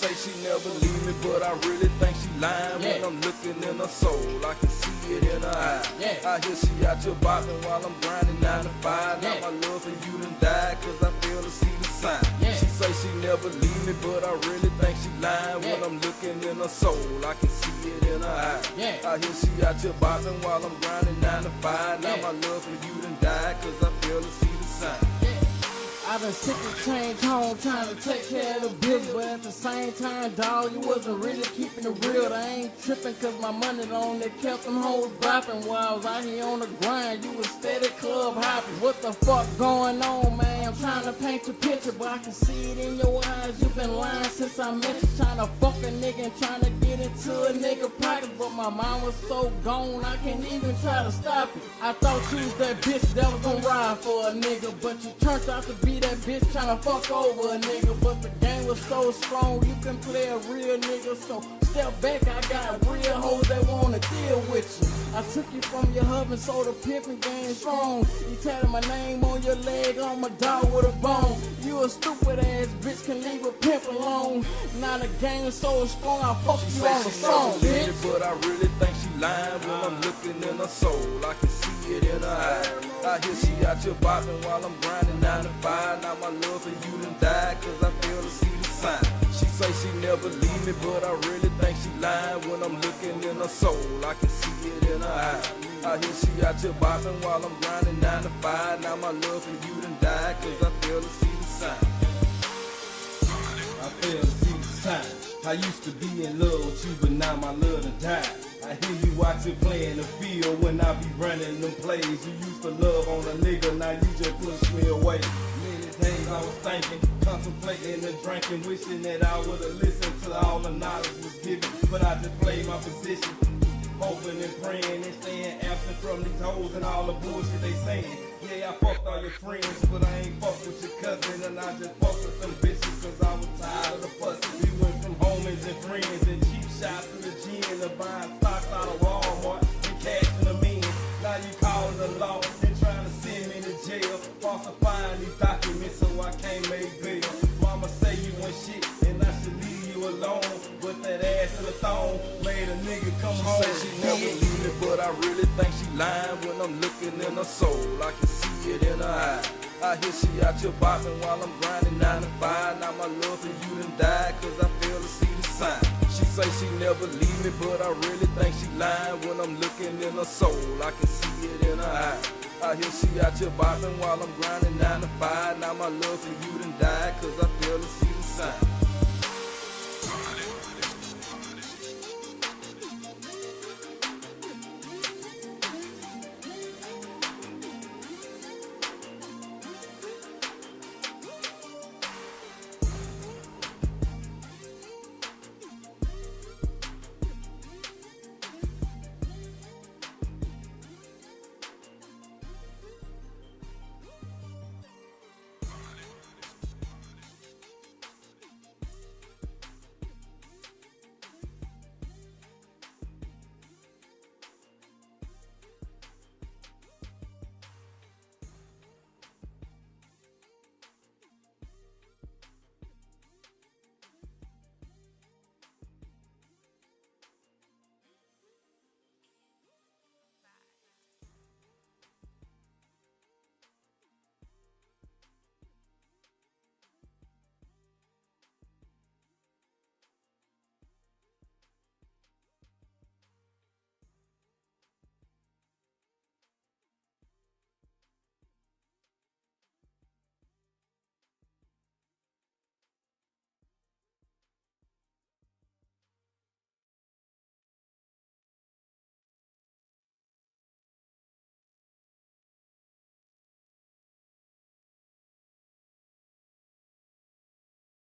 say she never leave me, but I really think she lying. When I'm looking in her soul, I can see it in her eye. I hear she out here bopping while I'm grinding 9 to 5. Now my love for you done died, cause I fail to see the sign. She say she never leave me, but I really think she lying. When I'm looking in her soul, I can see it in her eye. I hear she out here bopping while I'm grinding 9 to 5. Now my love for you done died, cause I fail to see the sign. I done sick to change home, trying to take care of the bills, but at the same time, dawg, you wasn't really keeping it real. I ain't tripping cause my money on that kept them hoes bopping. While I was out here on the grind, you was steady club hopping. What the fuck going on, man? I'm trying to paint your picture, but I can see it in your eyes. You been lying since I met you, trying to fuck a nigga and trying to get into a nigga pocket. But my mind was so gone, I can't even try to stop it. I thought you was that bitch that was gonna ride for a nigga, but you turned out to be that bitch tryna fuck over a nigga. But the game was so strong, you can play a real nigga. So step back, I got real hoes that wanna deal with you. I took you from your husband, so the pimpin' game strong. You tatted my name on your leg, I'm a dog with a bone. You a stupid ass bitch, can leave a pimp alone. Now the game is so strong, I fuck you on the song, bitch. But I really think she lying. When I'm looking in her soul, I can see it in her eye. I hear she out here bopping while I'm grinding 9 to 5. Now my love for you done died, cause I fail to see the sign. She say she never leave me, but I really think she lying. When I'm looking in her soul, I can see it in her eye. I hear she out here bopping while I'm grinding 9 to 5. Now my love for you done died, cause I fail to see the sign. I fail to see the sign. I used to be in love with you, but now my love done died. I hear you out here playing the field when I be running them plays. You used to love on a nigga, now you just push me away. Many days I was thinking, contemplating and drinking, wishing that I would've listened to all the knowledge was given. But I just played my position, hoping and praying and staying absent from these hoes and all the bullshit they saying. Yeah, I fucked all your friends, but I ain't fucked with your cousin, and I just fucked with them bitches cause I was tired of the fussing. We went from homies and friends and cheap shots to the gin to buying stocks out of Walmart and cashing them in. Now you calling the law and trying to send me to jail, falsifying these documents so I can't make bail. Mama say you ain't shit and I should leave you alone, but that ass in the thong made a nigga come home. She say she never leave me, but I really think she lying. When I'm looking in her soul, I can see it in her eye. I hear she out here bopping while I'm grinding 9 to 5. Now my love for you done died, cause I fail to see the sign. She say she never leave me, but I really think she lying. When I'm looking in her soul, I can see it in her eye. I hear she out here bopping while I'm grinding 9 to 5. Now my love for you done died, cause I fail to see the sign.